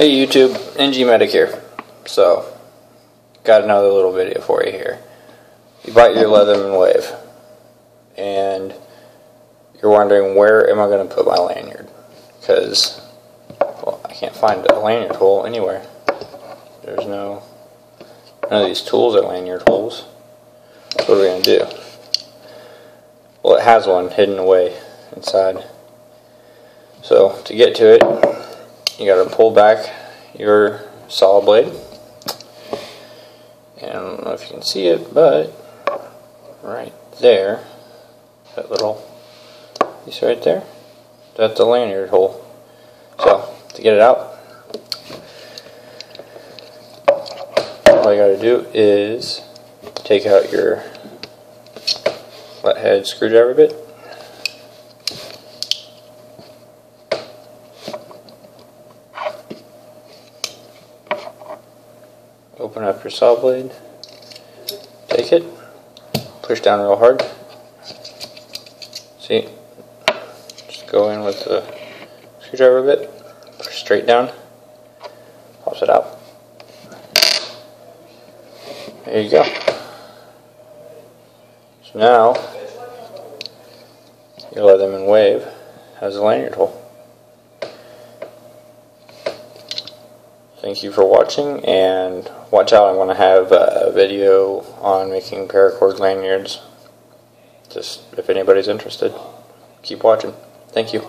Hey YouTube, NG Medic here. So, got another little video for you here. You bought your Leatherman Wave, and you're wondering where am I going to put my lanyard? Because, well, I can't find a lanyard hole anywhere. There's none of these tools are lanyard holes. What are we going to do? Well, it has one hidden away inside. So, to get to it, you got to pull back your saw blade. And I don't know if you can see it, but right there, that little piece right there, that's the lanyard hole. So, to get it out, all you got to do is take out your flat head screwdriver bit. Open up your saw blade, take it, push down real hard. See, just go in with the screwdriver bit, push straight down, pops it out. There you go. So now, your Leatherman Wave has a lanyard hole. Thank you for watching, and watch out, I'm going to have a video on making paracord lanyards, just if anybody's interested. Keep watching. Thank you.